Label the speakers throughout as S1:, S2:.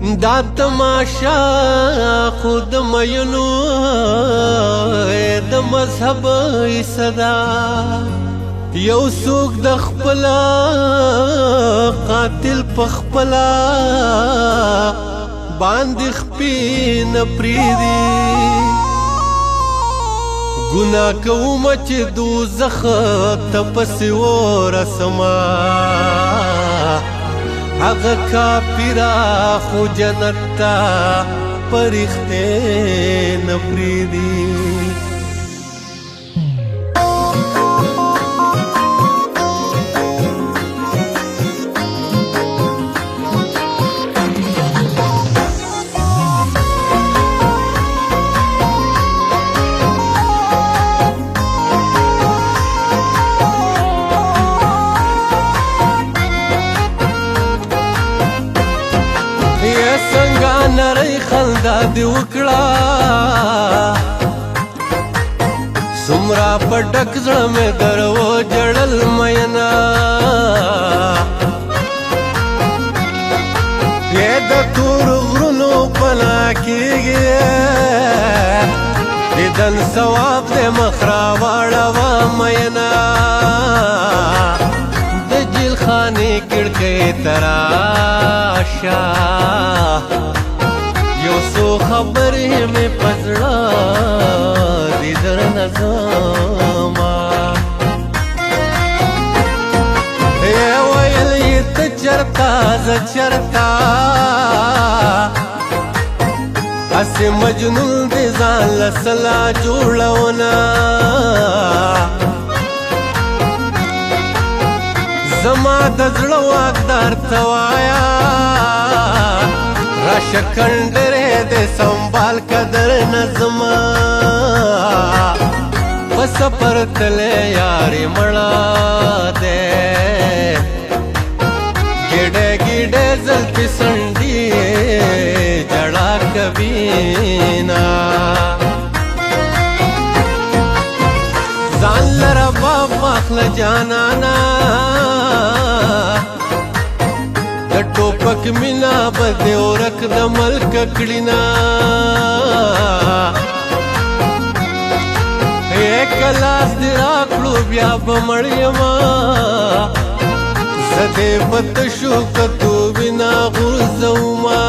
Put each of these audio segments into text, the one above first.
S1: دا تماشا خود مینو د مذهب صدا یو څوک د خپلا قاتل پخپلا باندې خپې نه پریدي ګناه کوم چې دوزخ ته پسې ورسما هغه کافره خو جنت ته پرښتې نه پریدي نری خندا دی وکړه سمرا پټک زړه مې درو جړل مینا دې د تور غرونو پنا کېږي دې دن ثواب دې مخرا واړه مینا د جیل خانه کړکې تراشا یو سو خبرې مې پزړه دې در نظما ویل یې ته چرتا زه چرتا هسې مجنون دې ځان له سلا جوړونه زما د زړه واکدار ته وایا راشه کنډرې دې سنبال قدر نظما په سفر تلې یارې مړه دې ګډه ګډه زلفې سنډې جړا کوینا ځان لره باب واخله جانانا ټوپک مینا بده ورک د ملک کړینا یک لاس دی راکړو بیا بمړیما زده پت شو کتو بنا غرزوما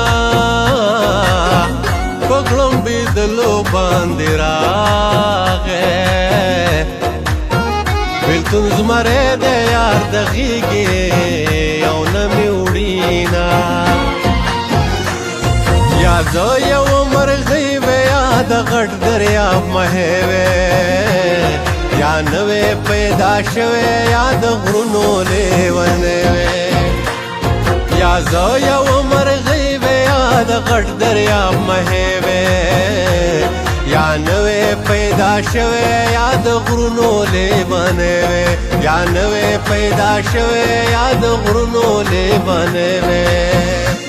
S1: پغلم بیدلو باندې راغې بلتون زمره د یار د غیږې او نمی یا زه یو مرغۍ وې یا د غټ دریاب مهې وې یا نوې پیدا شوې یا د غرونو لیونې وې یا زه یو مرغۍ وې یا د غټ دریاب مهې وې یا نوې پیدا شوې یا د غرونو لیونې وې یا نوې پیدا شوې یا د غرونو لیونې وې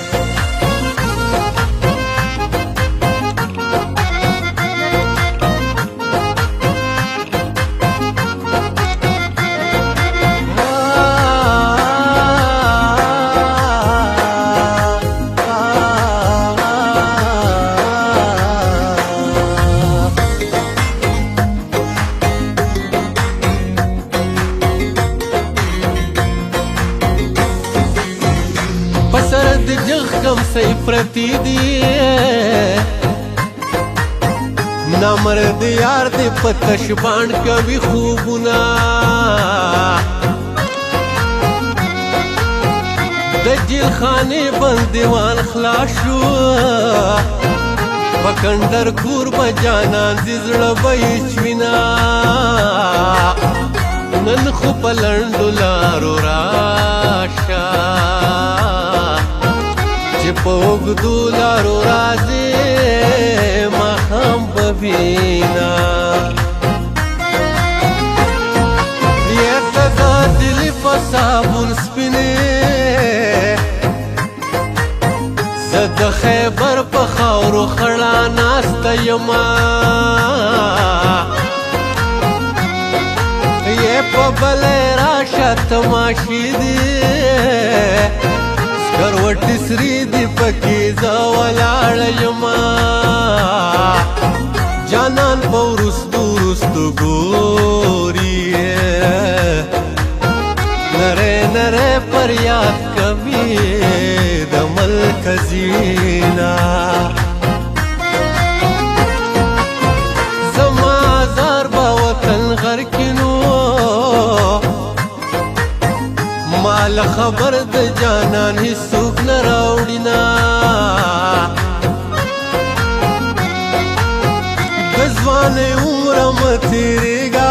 S1: سی پرتی دی نامرد یار دی پتش باند کوي خوبونه د جیل خانه بندیوان خلاص شو پکندر کور بجانان زړه بېچوینا نن خو پلندو لارو راشه پوگ دولارو رازی مخم ببینا یتا دا دلی فسابون سپینی زد خیبر پخاورو خڑا ناستا یما یہ پا بلے راشا تماشی دی کروټ سری دی پکې ځا فریاد کوي د ملک زینا زما زار با وطن غر کینو مال خبر د جانان هیڅوک نه راوړینا ځوان عمرم تیریږه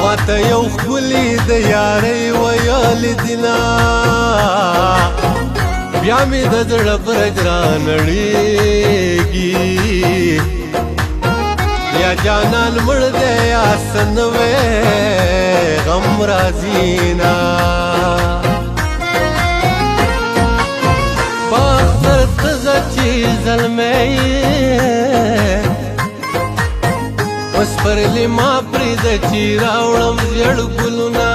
S1: ماته یو ښکلي د یارۍ ویل دینه بیا مې د زړه برج رانړېږي یا جانان مړ دی یا څه نوی غم راځي نه په اختر ته ځه چې زلمی اوس پرلې ما پرېږده چې راوړم زیړ ګلونه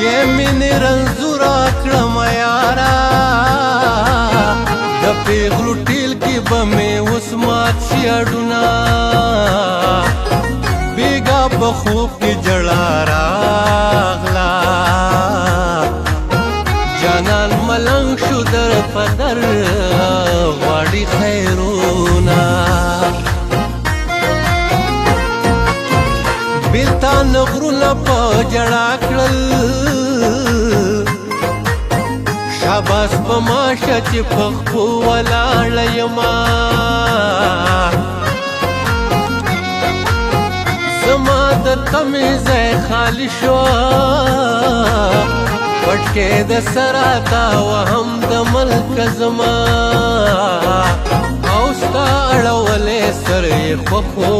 S1: یې مینې رنځوره کړم یاره د پېغلو ټیل کې به مې اوس مات شي اډونه بېګا په خوب کې ژړا راغله جانان ملنګ شو در په در غواړي خیرونه بېلتان غرونه په ژړا کړل شاباس په ماشه چې په خپو ولاړه یمه زما د تمې ځای خالي شو پټکې د سراتا وهم د ملک زما او ستا اړولې سر یې خوښو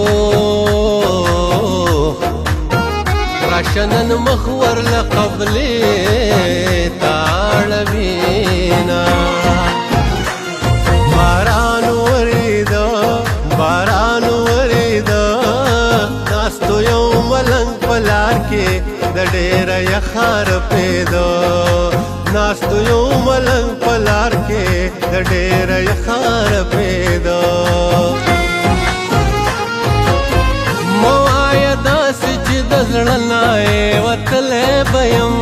S1: راشه نن مخ ورله قبلې تا اړوینه باران ورېده باران ورېده ناستو یو ملنګ په لار کې د ډېره یخه رپېده ناستو یو ملنګ په لار کې د ډېره یخه رپېده مه وایه داسې چې د زړه نه یې وتلی به یم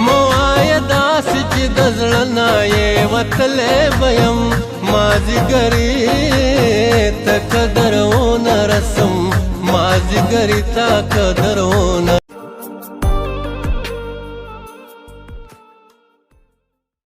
S1: مه وایه داسې چې د زړه نه یې وتلی به یم مازدیګرې ته قدر ونه رسم مازدیګرې ته قدر ونه